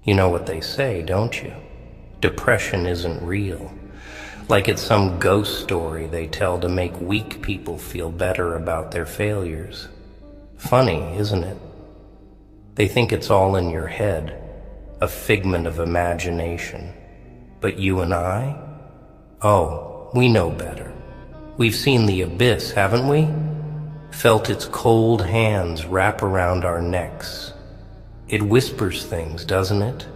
You know what they say, don't you? Depression isn't real. Like it's some ghost story they tell to make weak people feel better about their failures. Funny, isn't it? They think it's all in your head, a figment of imagination. But you and I? Oh, we know better. We've seen the abyss, haven't we? Felt its cold hands wrap around our necks. It whispers things, doesn't it?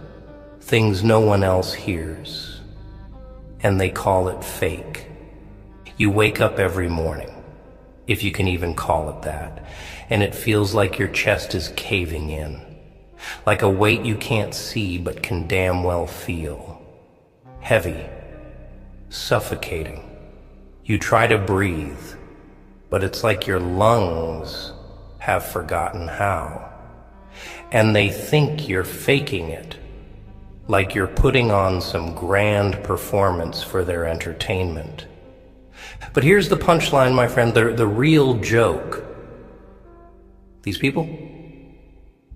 Things no one else hears. And they call it fake. You wake up every morning, if you can even call it that, and it feels like your chest is caving in, like a weight you can't see but can damn well feel. Heavy, suffocating. You try to breathe, but it's like your lungs have forgotten how. And they think you're faking it, like you're putting on some grand performance for their entertainment. But here's the punchline, my friend, the real joke. These people,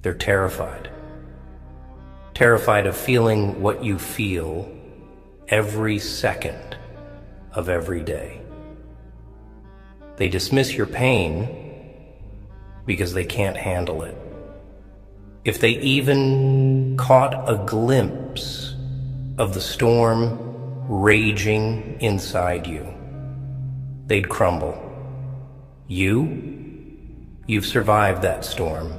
they're terrified. Terrified of feeling what you feel every second of every day. They dismiss your pain because they can't handle it. If they even caught a glimpse of the storm raging inside you, they'd crumble. You've survived that storm.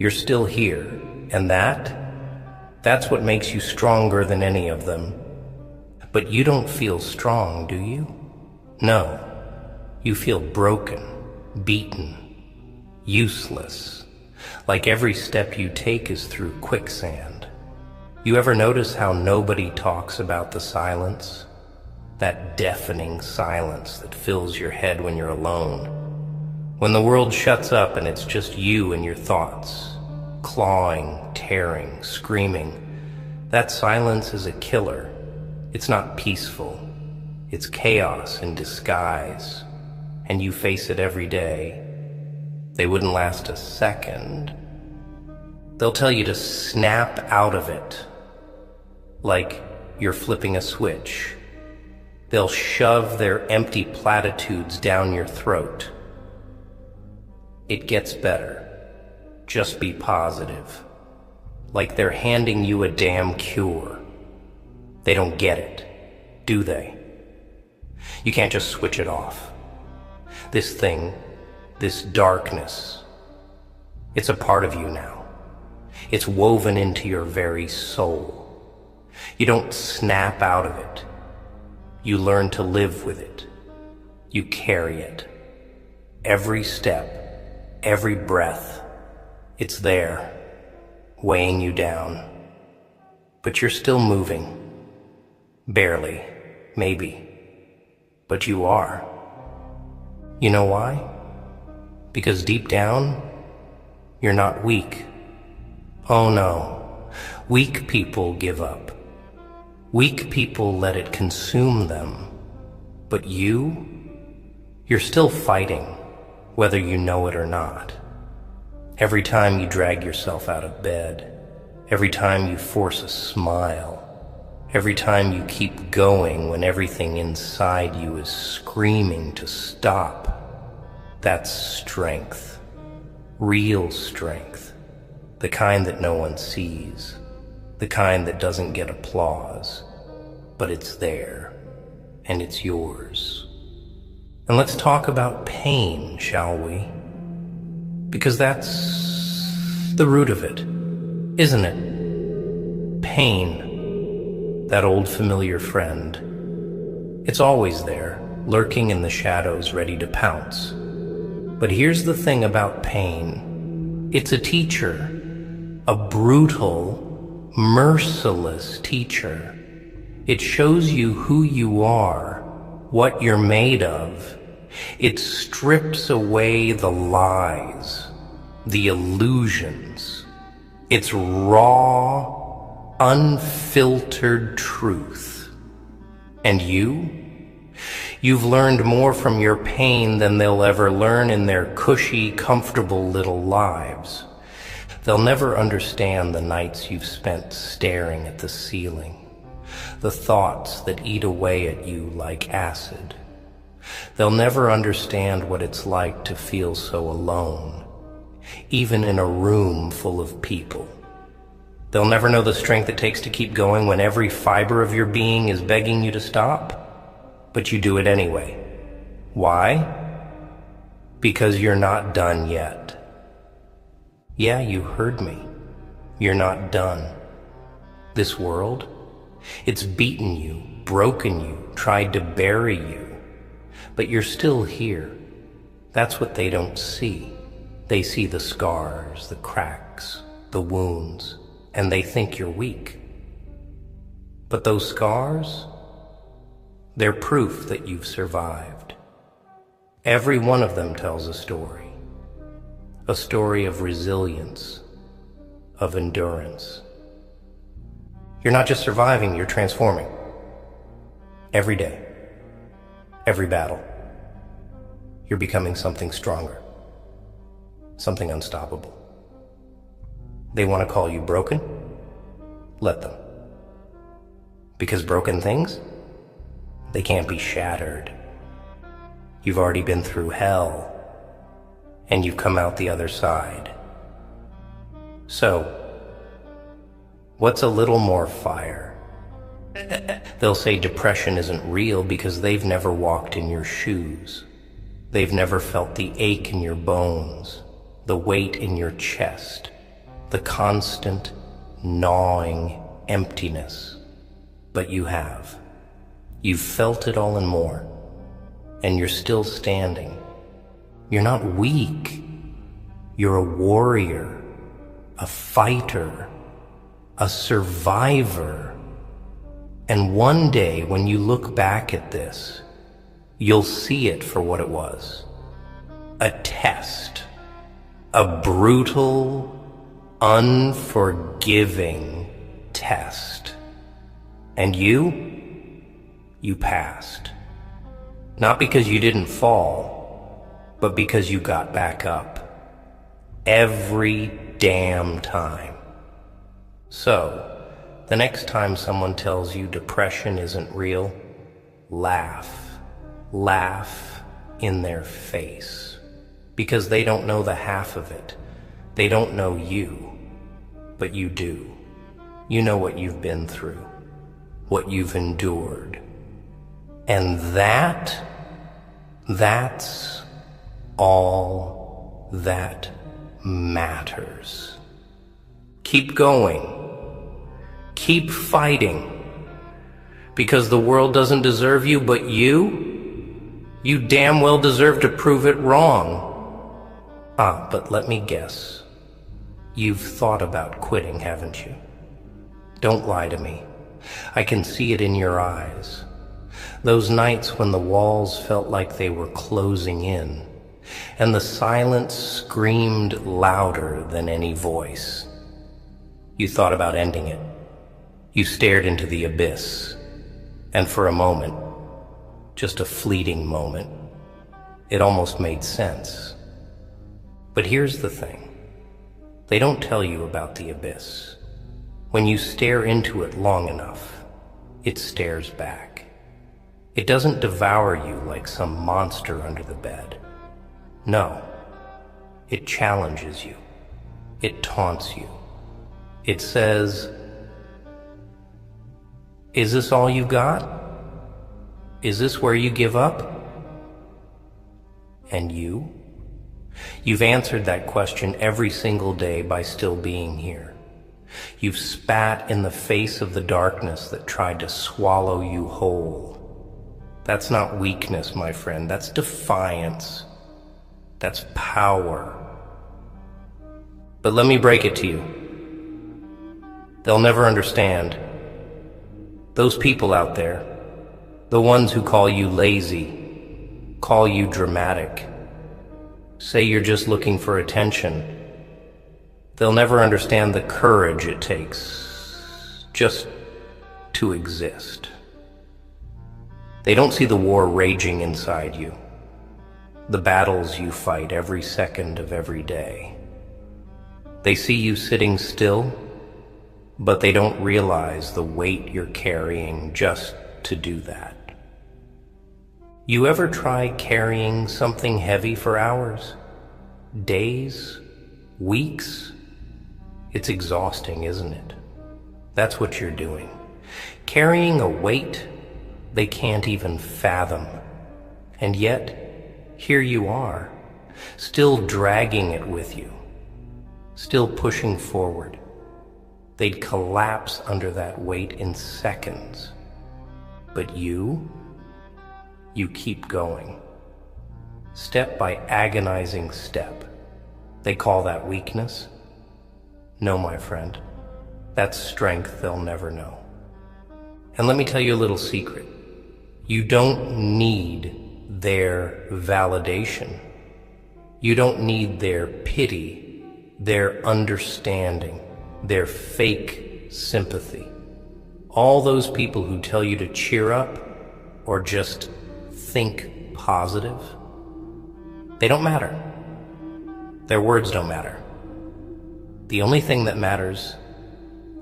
You're still here, and that's what makes you stronger than any of them. But you don't feel strong, do you? No, you feel broken, beaten, useless. Like every step you take is through quicksand. You ever notice how nobody talks about the silence? That deafening silence that fills your head when you're alone. When the world shuts up and it's just you and your thoughts, clawing, tearing, screaming. That silence is a killer. It's not peaceful. It's chaos in disguise. And you face it every day. They wouldn't last a second. They'll tell you to snap out of it, like you're flipping a switch. They'll shove their empty platitudes down your throat. It gets better. Just be positive. Like they're handing you a damn cure. They don't get it, do they? You can't just switch it off. This thing, this darkness, it's a part of you now. It's woven into your very soul. You don't snap out of it. You learn to live with it. You carry it. Every step, every breath, it's there, weighing you down. But you're still moving. Barely, maybe. But you are. You know why? Because deep down, you're not weak. Oh no, weak people give up. Weak people let it consume them. But you're still fighting, whether you know it or not. Every time you drag yourself out of bed, every time you force a smile, every time you keep going when everything inside you is screaming to stop. That's strength, real strength, the kind that no one sees, the kind that doesn't get applause, but it's there, and it's yours. And let's talk about pain, shall we? Because that's the root of it, isn't it? Pain, that old familiar friend. It's always there, lurking in the shadows, ready to pounce. But here's the thing about pain. It's a teacher, a brutal, merciless teacher. It shows you who you are, what you're made of. It strips away the lies, the illusions. It's raw, unfiltered truth. And you've learned more from your pain than they'll ever learn in their cushy, comfortable little lives. They'll never understand the nights you've spent staring at the ceiling, the thoughts that eat away at you like acid. They'll never understand what it's like to feel so alone, even in a room full of people. They'll never know the strength it takes to keep going when every fiber of your being is begging you to stop, but you do it anyway. Why? Because you're not done yet. Yeah, you heard me. You're not done. This world, it's beaten you, broken you, tried to bury you, but you're still here. That's what they don't see. They see the scars, the cracks, the wounds, and they think you're weak. But those scars, they're proof that you've survived. Every one of them tells a story of resilience, of endurance. You're not just surviving, you're transforming. Every day, every battle, you're becoming something stronger, something unstoppable. They want to call you broken? Let them. Because broken things, they can't be shattered. You've already been through hell, and you've come out the other side. So, what's a little more fire? They'll say depression isn't real because they've never walked in your shoes. They've never felt the ache in your bones, the weight in your chest, the constant gnawing emptiness. But you have. You've felt it all and more, and you're still standing. You're not weak. You're a warrior, a fighter, a survivor. And one day when you look back at this, you'll see it for what it was. A test. A brutal, unforgiving test. And you passed. Not because you didn't fall, but because you got back up. Every damn time. So, the next time someone tells you depression isn't real, laugh. Laugh in their face. Because they don't know the half of it. They don't know you. But you do. You know what you've been through. What you've endured. And that's all that matters. Keep going. Keep fighting. Because the world doesn't deserve you, but you damn well deserve to prove it wrong. But let me guess. You've thought about quitting, haven't you? Don't lie to me. I can see it in your eyes. Those nights when the walls felt like they were closing in, and the silence screamed louder than any voice. You thought about ending it. You stared into the abyss, and for a moment, just a fleeting moment, it almost made sense. But here's the thing. They don't tell you about the abyss. When you stare into it long enough, it stares back. It doesn't devour you like some monster under the bed. No. It challenges you. It taunts you. It says, "Is this all you got? Is this where you give up?" And you've answered that question every single day by still being here. You've spat in the face of the darkness that tried to swallow you whole. That's not weakness, my friend. That's defiance. That's power. But let me break it to you. They'll never understand. Those people out there, the ones who call you lazy, call you dramatic, say you're just looking for attention, they'll never understand the courage it takes just to exist. They don't see the war raging inside you, the battles you fight every second of every day. They see you sitting still, but they don't realize the weight you're carrying just to do that. You ever try carrying something heavy for hours, days, weeks? It's exhausting, isn't it? That's what you're doing. Carrying a weight they can't even fathom. And yet, here you are, still dragging it with you, still pushing forward. They'd collapse under that weight in seconds. But you keep going. Step by agonizing step. They call that weakness? No, my friend. That's strength they'll never know. And let me tell you a little secret. You don't need their validation. You don't need their pity, their understanding, their fake sympathy. All those people who tell you to cheer up or just think positive, they don't matter. Their words don't matter. The only thing that matters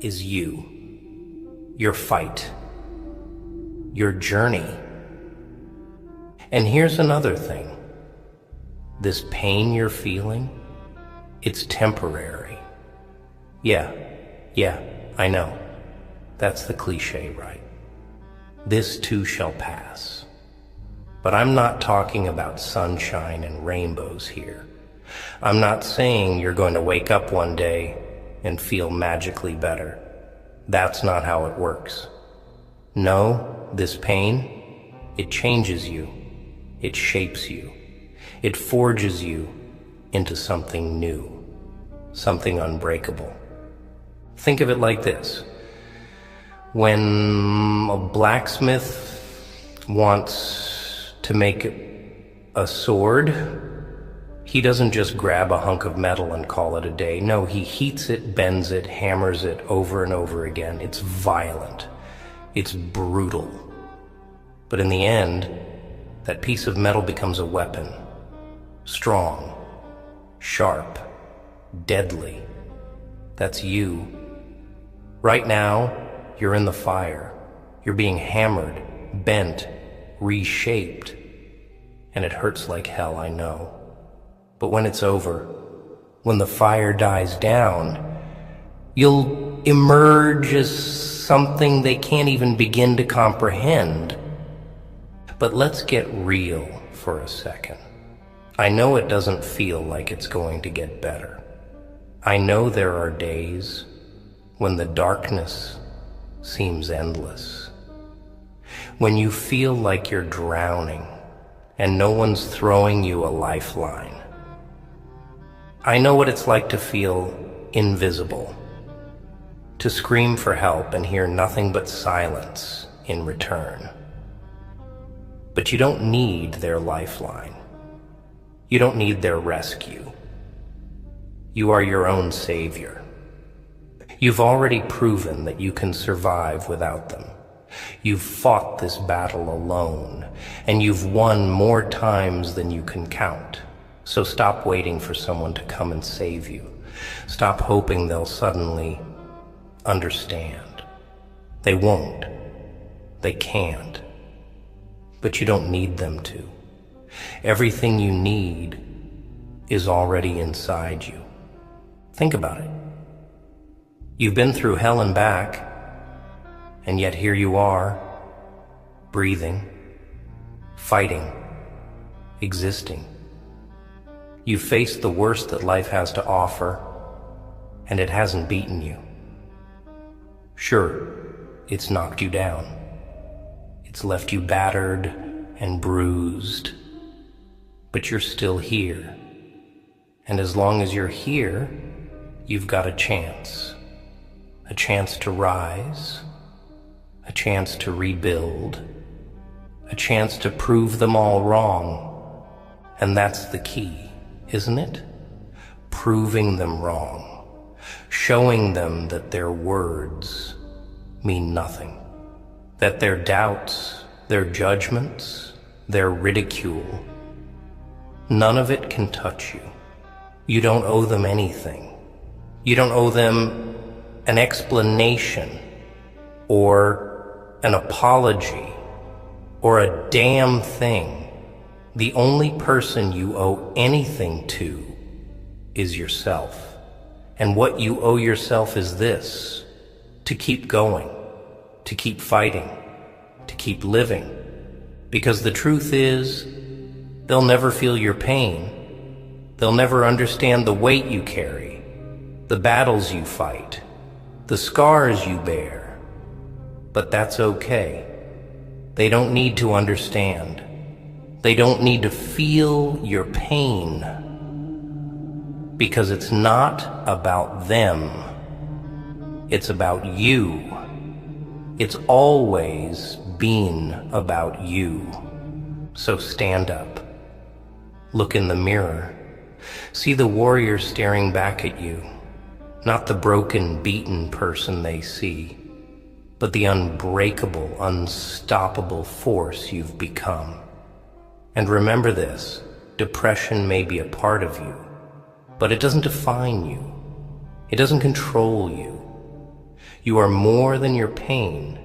is you, your fight, your journey. And here's another thing. This pain you're feeling, it's temporary. Yeah, I know. That's the cliche, right? This too shall pass. But I'm not talking about sunshine and rainbows here. I'm not saying you're going to wake up one day and feel magically better. That's not how it works. No, this pain, it changes you. It shapes you. It forges you into something new, something unbreakable. Think of it like this. When a blacksmith wants to make a sword, he doesn't just grab a hunk of metal and call it a day. No, he heats it, bends it, hammers it over and over again. It's violent. It's brutal. But in the end, that piece of metal becomes a weapon. Strong, sharp, deadly. That's you. Right now, you're in the fire. You're being hammered, bent, reshaped. And it hurts like hell, I know. But when it's over, when the fire dies down, you'll emerge as something they can't even begin to comprehend. But let's get real for a second. I know it doesn't feel like it's going to get better. I know there are days when the darkness seems endless. When you feel like you're drowning and no one's throwing you a lifeline. I know what it's like to feel invisible, to scream for help and hear nothing but silence in return. But you don't need their lifeline. You don't need their rescue. You are your own savior. You've already proven that you can survive without them. You've fought this battle alone, and you've won more times than you can count. So stop waiting for someone to come and save you. Stop hoping they'll suddenly understand. They won't. They can't. But you don't need them to. Everything you need is already inside you. Think about it. You've been through hell and back, and yet here you are, breathing, fighting, existing. You've faced the worst that life has to offer, and it hasn't beaten you. Sure, it's knocked you down. It's left you battered and bruised, but you're still here. And as long as you're here, you've got a chance to rise, a chance to rebuild, a chance to prove them all wrong. And that's the key, isn't it? Proving them wrong, showing them that their words mean nothing, that their doubts, their judgments, their ridicule, none of it can touch you. You don't owe them anything. You don't owe them an explanation or an apology or a damn thing. The only person you owe anything to is yourself. And what you owe yourself is this: to keep going, to keep fighting, to keep living. Because the truth is, they'll never feel your pain. They'll never understand the weight you carry, the battles you fight, the scars you bear. But that's okay. They don't need to understand. They don't need to feel your pain. Because it's not about them. It's about you. It's always been about you. So stand up. Look in the mirror. See the warrior staring back at you. Not the broken, beaten person they see, but the unbreakable, unstoppable force you've become. And remember this: depression may be a part of you, but it doesn't define you. It doesn't control you. You are more than your pain.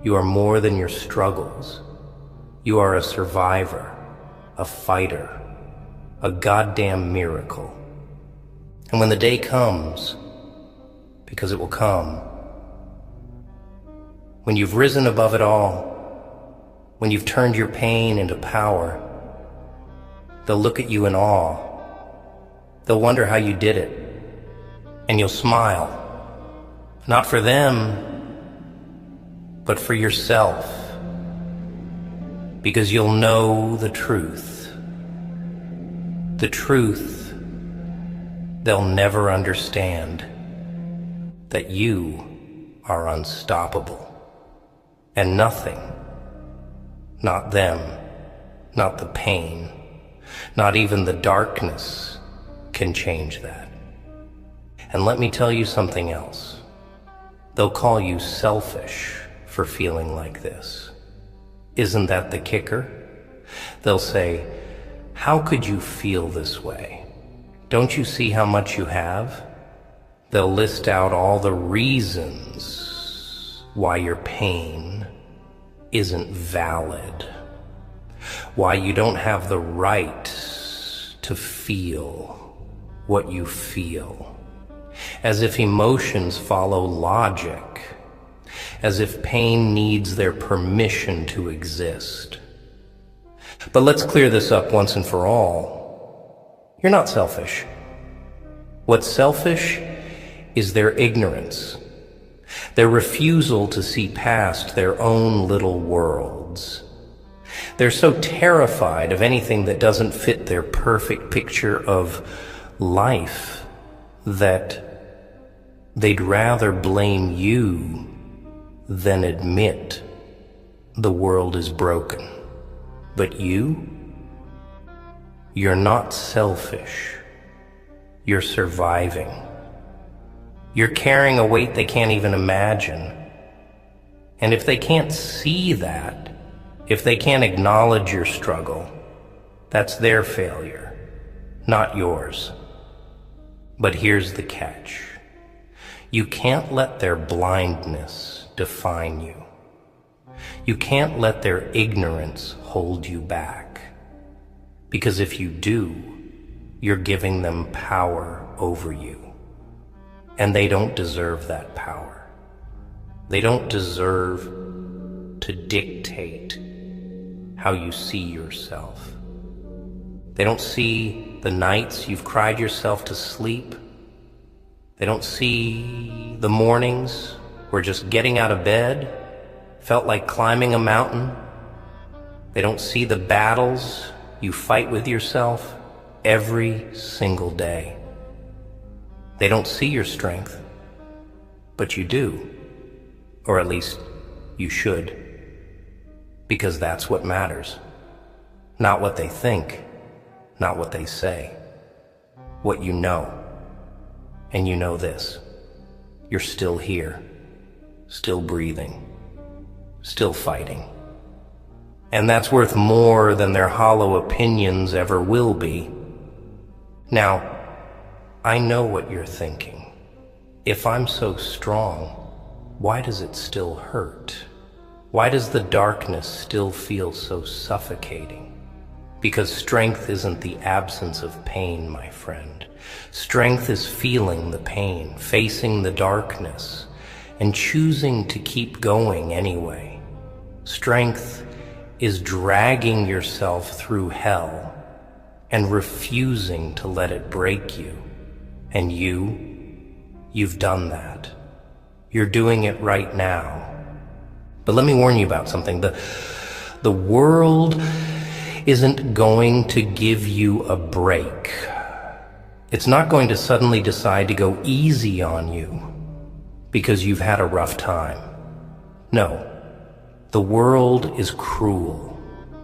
You are more than your struggles. You are a survivor, a fighter, a goddamn miracle. And when the day comes, because it will come, when you've risen above it all, when you've turned your pain into power, they'll look at you in awe. They'll wonder how you did it, and you'll smile. Not for them, but for yourself, because you'll know the truth. The truth they'll never understand, that you are unstoppable, and nothing, not them, not the pain, not even the darkness, can change that. And let me tell you something else. They'll call you selfish for feeling like this. Isn't that the kicker? They'll say, "How could you feel this way? Don't you see how much you have?" They'll list out all the reasons why your pain isn't valid, why you don't have the right to feel what you feel, as if emotions follow logic, as if pain needs their permission to exist. But let's clear this up once and for all. You're not selfish. What's selfish is their ignorance, their refusal to see past their own little worlds. They're so terrified of anything that doesn't fit their perfect picture of life that they'd rather blame you than admit the world is broken. But you're not selfish. You're surviving. You're carrying a weight they can't even imagine. And if they can't see that, if they can't acknowledge your struggle, that's their failure, not yours. But here's the catch. You can't let their blindness define you. You can't let their ignorance hold you back. Because if you do, you're giving them power over you. And they don't deserve that power. They don't deserve to dictate how you see yourself. They don't see the nights you've cried yourself to sleep. They don't see the mornings where just getting out of bed felt like climbing a mountain. They don't see the battles you fight with yourself every single day. They don't see your strength, but you do, or at least you should, because that's what matters. Not what they think, not what they say, what you know. And you know this: you're still here, still breathing, still fighting. And that's worth more than their hollow opinions ever will be. Now, I know what you're thinking. If I'm so strong, why does it still hurt? Why does the darkness still feel so suffocating? Because strength isn't the absence of pain, my friend. Strength is feeling the pain, facing the darkness, and choosing to keep going anyway. Strength is dragging yourself through hell and refusing to let it break you. And you've done that. You're doing it right now. But let me warn you about something. The world isn't going to give you a break. It's not going to suddenly decide to go easy on you because you've had a rough time. No, the world is cruel.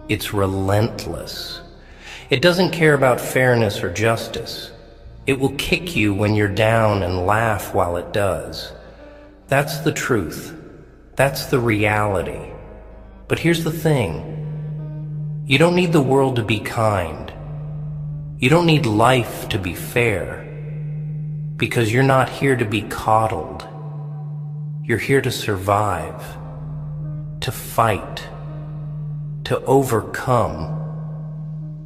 It's relentless. It doesn't care about fairness or justice. It will kick you when you're down and laugh while it does. That's the truth. That's the reality. But here's the thing. You don't need the world to be kind. You don't need life to be fair. Because you're not here to be coddled. You're here to survive, to fight, to overcome.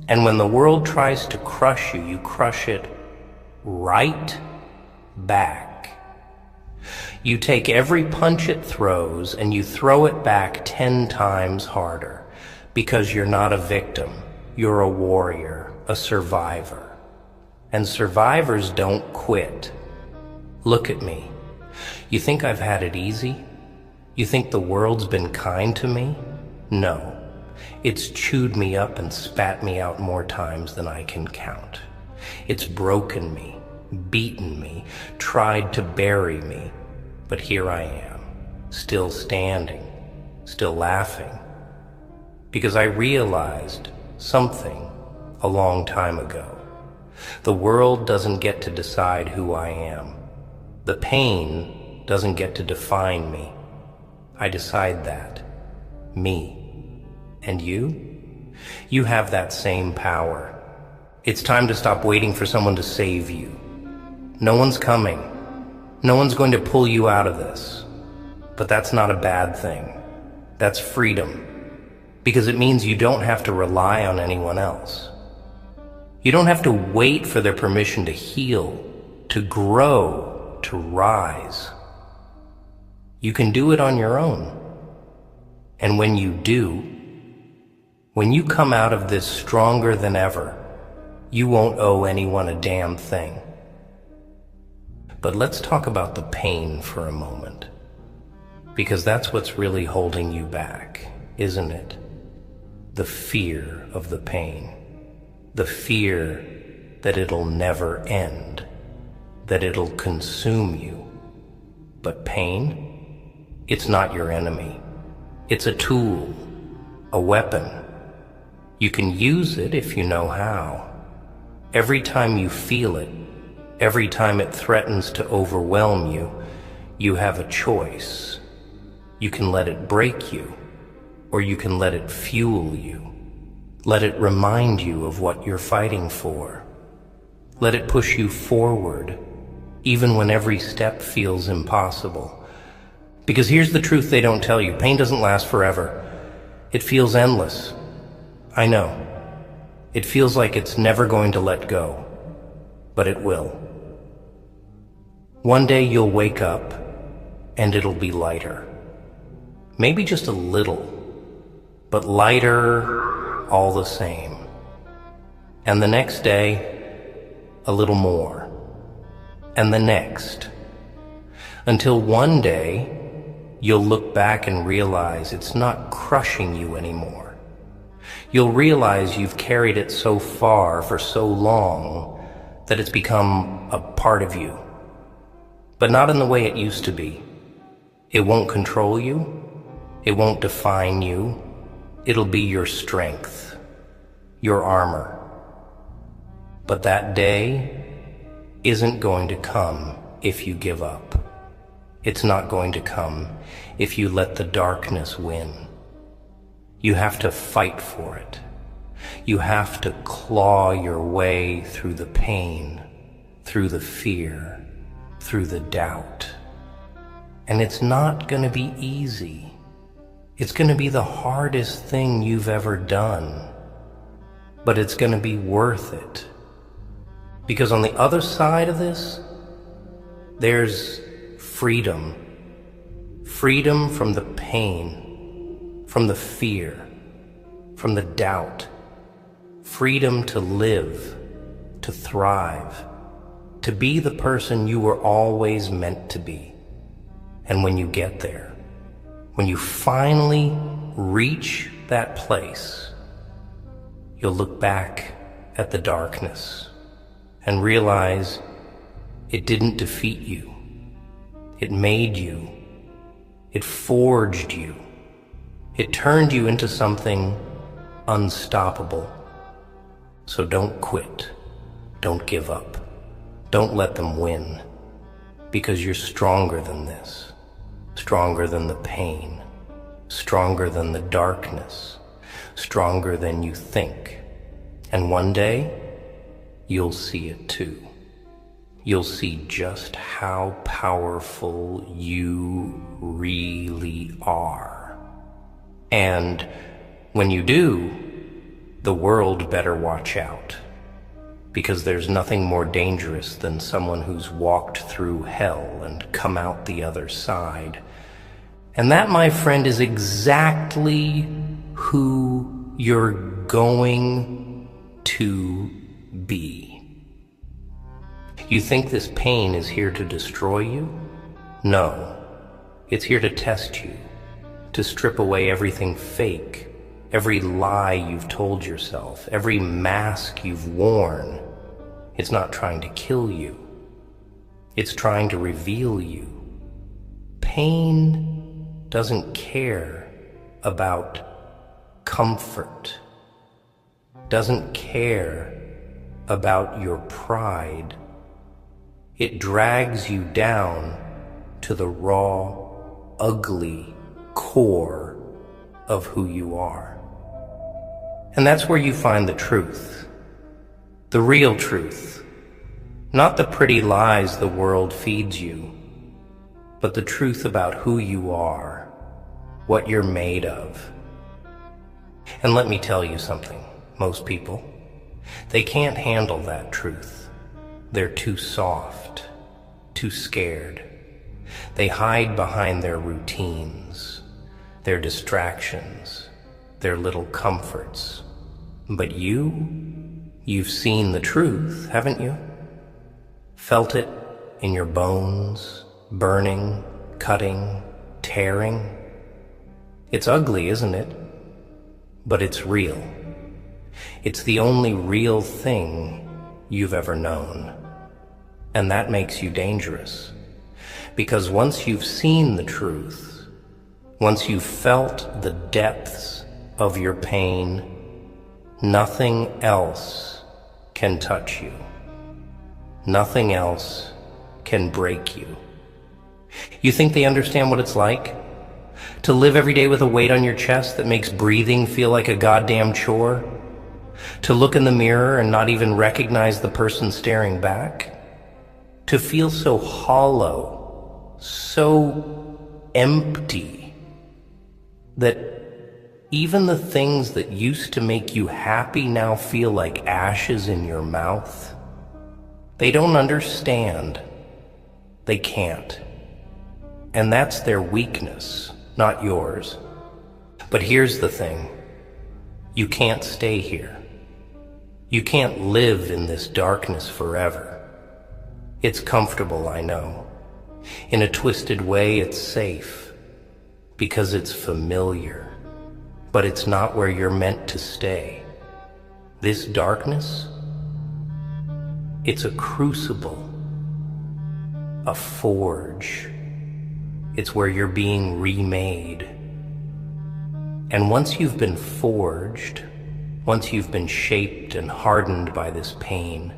And when the world tries to crush you, you crush it right back. You take every punch it throws and you throw it back 10 times harder. Because you're not a victim, you're a warrior, a survivor. And survivors don't quit. Look at me. You think I've had it easy? You think the world's been kind to me? No. It's chewed me up and spat me out more times than I can count. It's broken me, beaten me, tried to bury me. But here I am, still standing, still laughing. Because I realized something a long time ago. The world doesn't get to decide who I am. The pain doesn't get to define me. I decide that. Me. And you? You have that same power. It's time to stop waiting for someone to save you. No one's coming. No one's going to pull you out of this. But that's not a bad thing. That's freedom. Because it means you don't have to rely on anyone else. You don't have to wait for their permission to heal, to grow, to rise. You can do it on your own. And when you do, when you come out of this stronger than ever, you won't owe anyone a damn thing. But let's talk about the pain for a moment. Because that's what's really holding you back, isn't it? The fear of the pain, the fear that it'll never end, that it'll consume you. But pain, it's not your enemy. It's a tool, a weapon. You can use it if you know how. Every time you feel it, every time it threatens to overwhelm you, you have a choice. You can let it break you. Or you can let it fuel you. Let it remind you of what you're fighting for. Let it push you forward, even when every step feels impossible. Because here's the truth they don't tell you. Pain doesn't last forever. It feels endless. I know. It feels like it's never going to let go. But it will. One day you'll wake up, and it'll be lighter. Maybe just a little. But lighter all the same. And the next day, a little more. And the next. Until one day, you'll look back and realize it's not crushing you anymore. You'll realize you've carried it so far for so long that it's become a part of you. But not in the way it used to be. It won't control you. It won't define you. It'll be your strength, your armor. But that day isn't going to come if you give up. It's not going to come if you let the darkness win. You have to fight for it. You have to claw your way through the pain, through the fear, through the doubt. And it's not going to be easy. It's going to be the hardest thing you've ever done. But it's going to be worth it. Because on the other side of this, there's freedom. Freedom from the pain, from the fear, from the doubt. Freedom to live, to thrive, to be the person you were always meant to be. And when you get there, when you finally reach that place, you'll look back at the darkness and realize it didn't defeat you. It made you. It forged you. It turned you into something unstoppable. So don't quit. Don't give up. Don't let them win. Because you're stronger than this. Stronger than the pain. Stronger than the darkness. Stronger than you think. And one day, you'll see it too. You'll see just how powerful you really are. And when you do, the world better watch out. Because there's nothing more dangerous than someone who's walked through hell and come out the other side. And that, my friend, is exactly who you're going to be. You think this pain is here to destroy you? No. It's here to test you, to strip away everything fake, every lie you've told yourself, every mask you've worn. It's not trying to kill you. It's trying to reveal you. Pain doesn't care about comfort, doesn't care about your pride. It drags you down to the raw, ugly core of who you are. And that's where you find the truth, the real truth, not the pretty lies the world feeds you, but the truth about who you are, what you're made of. And let me tell you something, most people, they can't handle that truth. They're too soft, too scared. They hide behind their routines, their distractions, their little comforts. But you've seen the truth, haven't you? Felt it in your bones, burning, cutting, tearing. It's ugly, isn't it? But it's real. It's the only real thing you've ever known. And that makes you dangerous. Because once you've seen the truth, once you've felt the depths of your pain, nothing else can touch you. Nothing else can break you. You think they understand what it's like? To live every day with a weight on your chest that makes breathing feel like a goddamn chore? To look in the mirror and not even recognize the person staring back? To feel so hollow, so empty, that even the things that used to make you happy now feel like ashes in your mouth? They don't understand. They can't. And that's their weakness, not yours. But here's the thing. You can't stay here. You can't live in this darkness forever. It's comfortable, I know. In a twisted way, it's safe. Because it's familiar. But it's not where you're meant to stay. This darkness, it's a crucible. A forge. It's where you're being remade. And once you've been forged, once you've been shaped and hardened by this pain,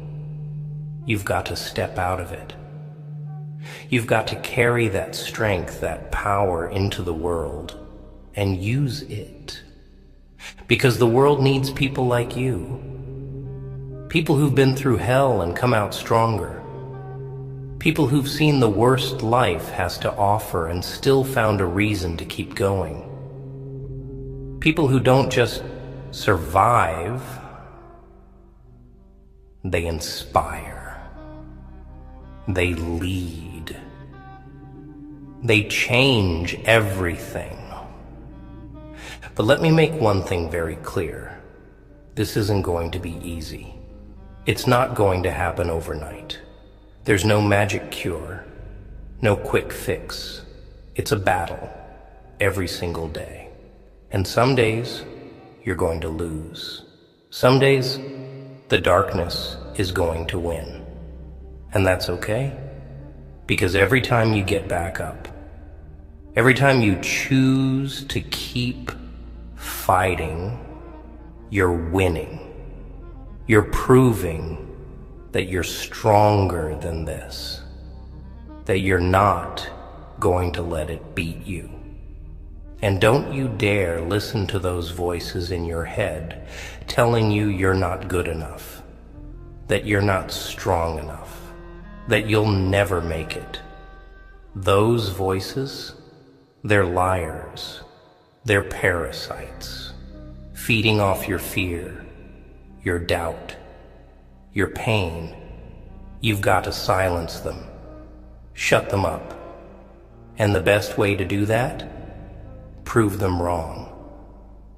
you've got to step out of it. You've got to carry that strength, that power into the world and use it. Because the world needs people like you. People who've been through hell and come out stronger. People who've seen the worst life has to offer and still found a reason to keep going. People who don't just survive, they inspire. They lead. They change everything. But let me make one thing very clear. This isn't going to be easy. It's not going to happen overnight. There's no magic cure, no quick fix. It's a battle every single day. And some days you're going to lose. Some days the darkness is going to win. And that's okay, because every time you get back up, every time you choose to keep fighting, you're winning. You're proving that you're stronger than this, that you're not going to let it beat you. And don't you dare listen to those voices in your head telling you you're not good enough, that you're not strong enough, that you'll never make it. Those voices, they're liars. They're parasites, feeding off your fear, your doubt, your pain. You've got to silence them, shut them up. And the best way to do that? Prove them wrong.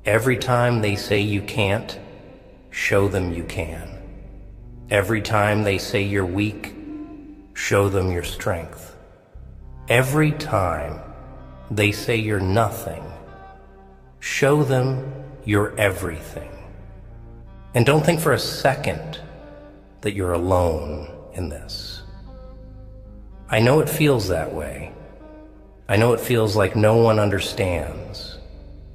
Every time they say you can't, show them you can. Every time they say you're weak, show them your strength. Every time they say you're nothing, show them you're everything. And don't think for a second that you're alone in this. I know it feels that way. I know it feels like no one understands,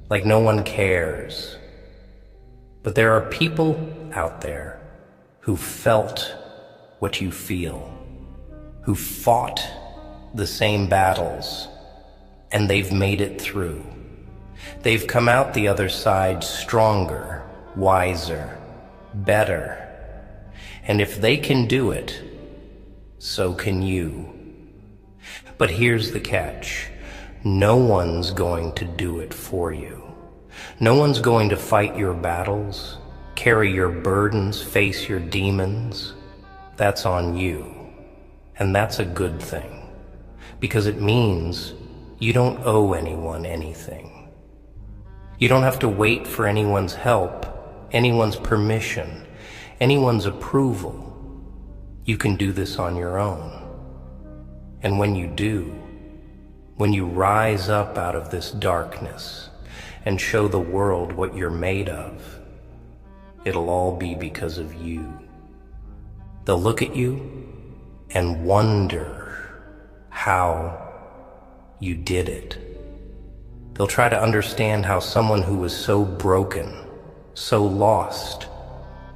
like no one cares. But there are people out there who felt what you feel, who fought the same battles, and they've made it through. They've come out the other side stronger, wiser, better. And if they can do it, so can you. But here's the catch. No one's going to do it for you. No one's going to fight your battles, carry your burdens, face your demons. That's on you. And that's a good thing, because it means you don't owe anyone anything. You don't have to wait for anyone's help, anyone's permission, anyone's approval. You can do this on your own. And when you do, when you rise up out of this darkness and show the world what you're made of, it'll all be because of you. They'll look at you and wonder how you did it. They'll try to understand how someone who was so broken, so lost,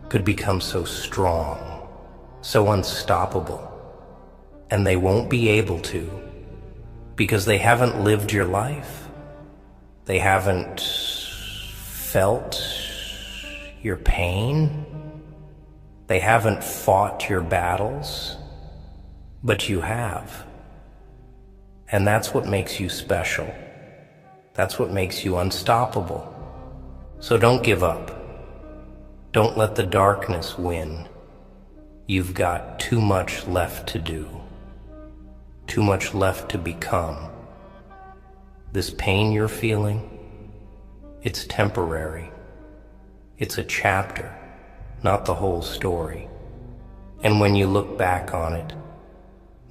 could become so strong, so unstoppable. And they won't be able to, because they haven't lived your life. They haven't felt your pain. They haven't fought your battles, but you have. And that's what makes you special. That's what makes you unstoppable. So don't give up. Don't let the darkness win. You've got too much left to do. Too much left to become. This pain you're feeling, it's temporary. It's a chapter, not the whole story. And when you look back on it,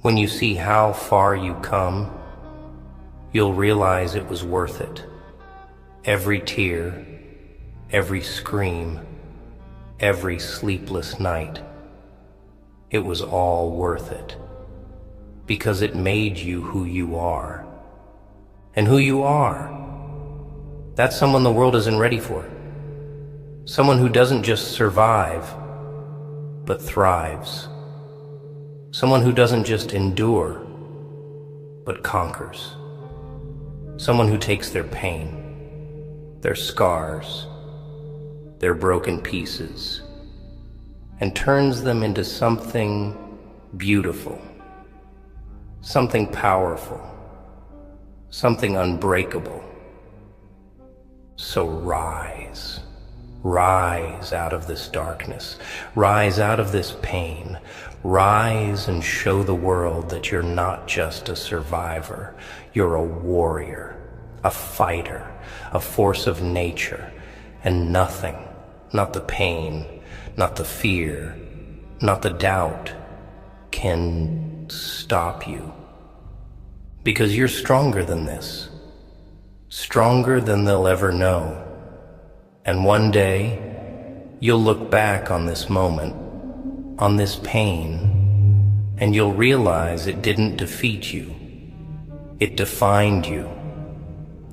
when you see how far you come, you'll realize it was worth it. Every tear, every scream, every sleepless night, it was all worth it. Because it made you who you are. And who you are, that's someone the world isn't ready for. Someone who doesn't just survive, but thrives. Someone who doesn't just endure, but conquers. Someone who takes their pain, their scars, their broken pieces, and turns them into something beautiful, something powerful, something unbreakable. So rise. Rise out of this darkness. Rise out of this pain. Rise and show the world that you're not just a survivor. You're a warrior, a fighter, a force of nature, and nothing, not the pain, not the fear, not the doubt, can stop you. Because you're stronger than this, stronger than they'll ever know. And one day, you'll look back on this moment, on this pain, and you'll realize it didn't defeat you. It defined you.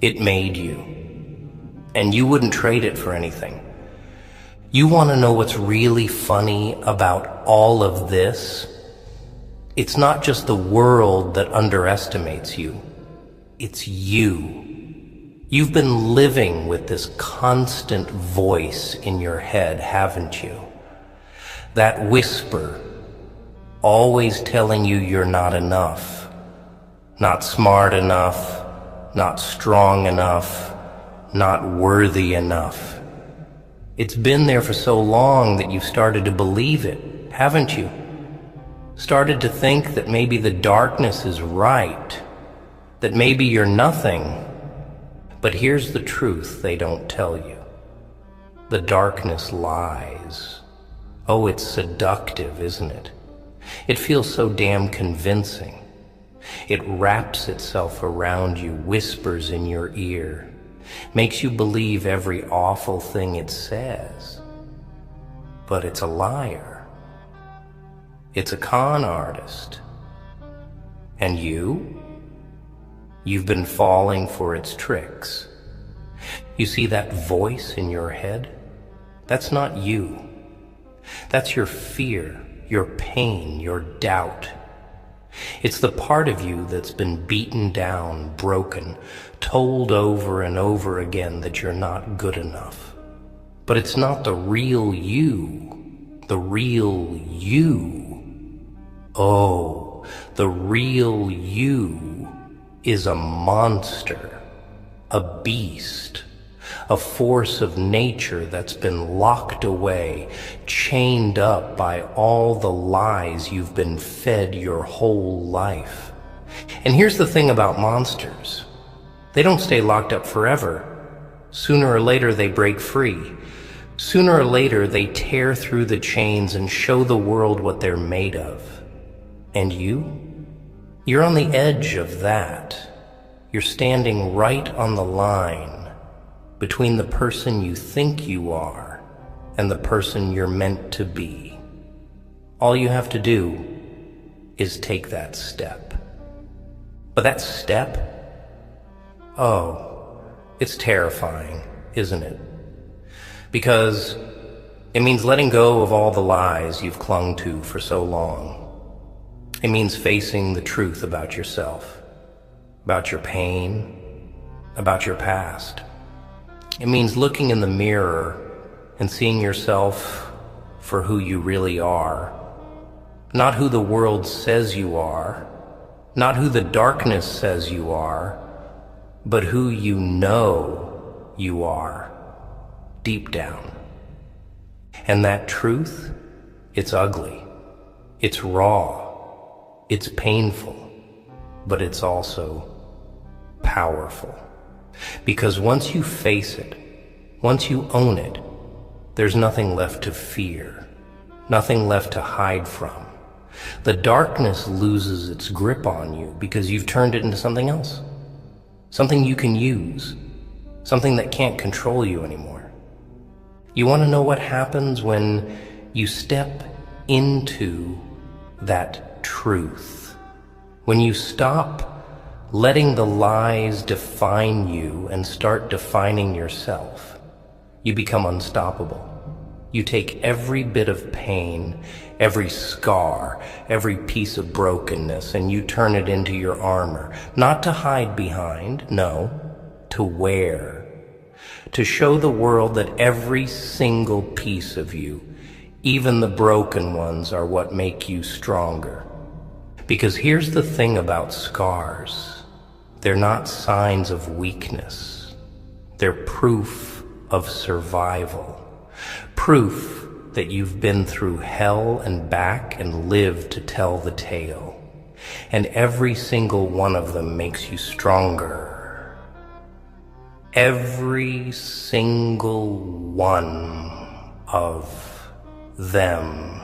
It made you. And you wouldn't trade it for anything. You want to know what's really funny about all of this? It's not just the world that underestimates you. It's you. You've been living with this constant voice in your head, haven't you? That whisper, always telling you you're not enough, not smart enough, not strong enough, not worthy enough. It's been there for so long that you've started to believe it, haven't you? Started to think that maybe the darkness is right, that maybe you're nothing. But here's the truth they don't tell you. The darkness lies. Oh, it's seductive, isn't it? It feels so damn convincing. It wraps itself around you, whispers in your ear, makes you believe every awful thing it says. But it's a liar. It's a con artist. And you've been falling for its tricks. You see that voice in your head? That's not you. That's your fear, your pain, your doubt. It's the part of you that's been beaten down, broken, told over and over again that you're not good enough. But it's not the real you. The real you. Oh, the real you is a monster, a beast, a force of nature that's been locked away, chained up by all the lies you've been fed your whole life. And here's the thing about monsters. They don't stay locked up forever. Sooner or later they break free. Sooner or later they tear through the chains and show the world what they're made of. And you're on the edge of that. You're standing right on the line between the person you think you are and the person you're meant to be. All you have to do is take that step. But that step, oh, it's terrifying, isn't it? Because it means letting go of all the lies you've clung to for so long. It means facing the truth about yourself, about your pain, about your past. It means looking in the mirror and seeing yourself for who you really are. Not who the world says you are, not who the darkness says you are, but who you know you are, deep down. And that truth, it's ugly, it's raw, it's painful, but it's also powerful. Because once you face it, once you own it, there's nothing left to fear, nothing left to hide from. The darkness loses its grip on you because you've turned it into something else, something you can use, something that can't control you anymore. You want to know what happens when you step into that truth? When you stop letting the lies define you and start defining yourself, you become unstoppable. You take every bit of pain, every scar, every piece of brokenness, and you turn it into your armor, not to hide behind, no, to wear, to show the world that every single piece of you, even the broken ones, are what make you stronger. Because here's the thing about scars. They're not signs of weakness. They're proof of survival. Proof that you've been through hell and back and lived to tell the tale. And every single one of them makes you stronger. Every single one of them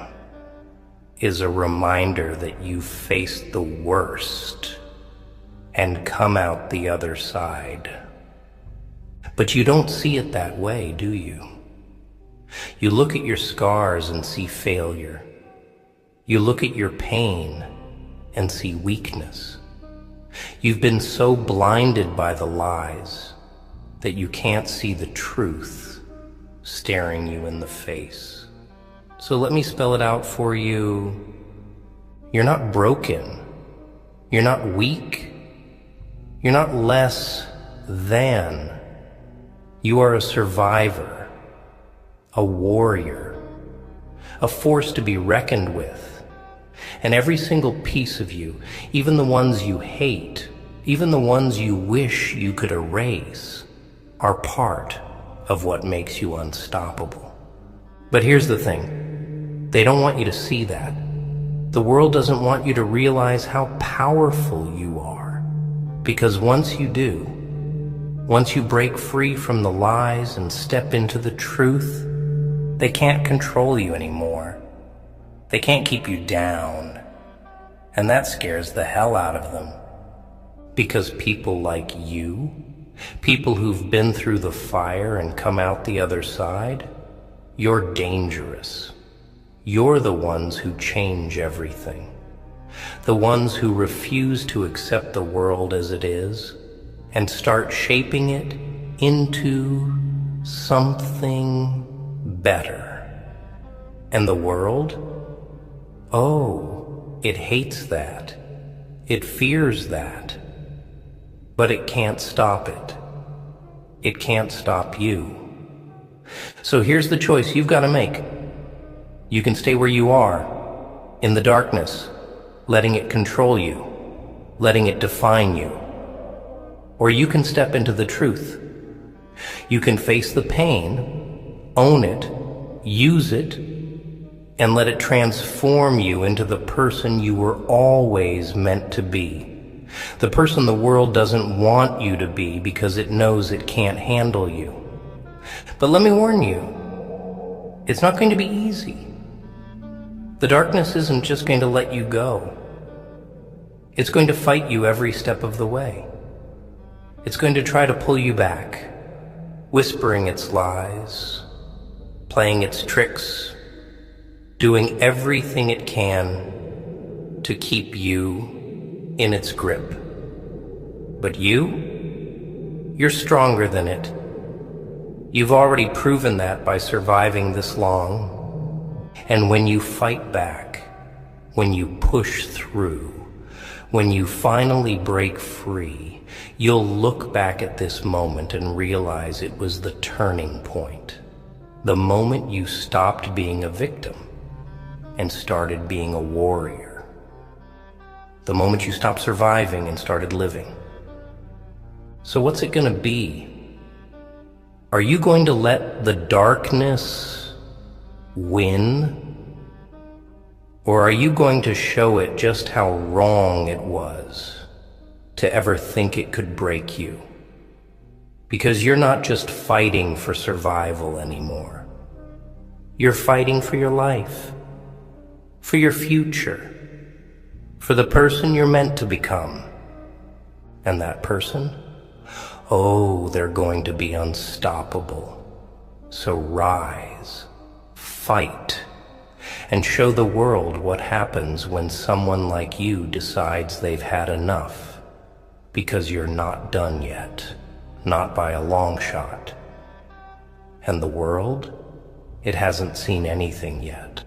is a reminder that you faced the worst and come out the other side. But you don't see it that way, do you? You look at your scars and see failure. You look at your pain and see weakness. You've been so blinded by the lies that you can't see the truth staring you in the face. So let me spell it out for you. You're not broken. You're not weak. You're not less than. You are a survivor, a warrior, a force to be reckoned with. And every single piece of you, even the ones you hate, even the ones you wish you could erase, are part of what makes you unstoppable. But here's the thing. They don't want you to see that. The world doesn't want you to realize how powerful you are. Because once you do, once you break free from the lies and step into the truth, they can't control you anymore. They can't keep you down. And that scares the hell out of them. Because people like you, people who've been through the fire and come out the other side, you're dangerous. You're the ones who change everything. The ones who refuse to accept the world as it is and start shaping it into something better. And the world? Oh, it hates that. It fears that. But it can't stop it. It can't stop you. So here's the choice you've got to make. You can stay where you are, in the darkness, letting it control you, letting it define you. Or you can step into the truth. You can face the pain, own it, use it, and let it transform you into the person you were always meant to be. The person the world doesn't want you to be because it knows it can't handle you. But let me warn you, it's not going to be easy. The darkness isn't just going to let you go. It's going to fight you every step of the way. It's going to try to pull you back, whispering its lies, playing its tricks, doing everything it can to keep you in its grip. But you're stronger than it. You've already proven that by surviving this long. And when you fight back, when you push through, when you finally break free, you'll look back at this moment and realize it was the turning point. The moment you stopped being a victim and started being a warrior. The moment you stopped surviving and started living. So what's it going to be? Are you going to let the darkness win? Or are you going to show it just how wrong it was to ever think it could break you? Because you're not just fighting for survival anymore. You're fighting for your life, for your future, for the person you're meant to become. And that person? Oh, they're going to be unstoppable. So rise, fight, and show the world what happens when someone like you decides they've had enough. Because you're not done yet, not by a long shot. And the world, it hasn't seen anything yet.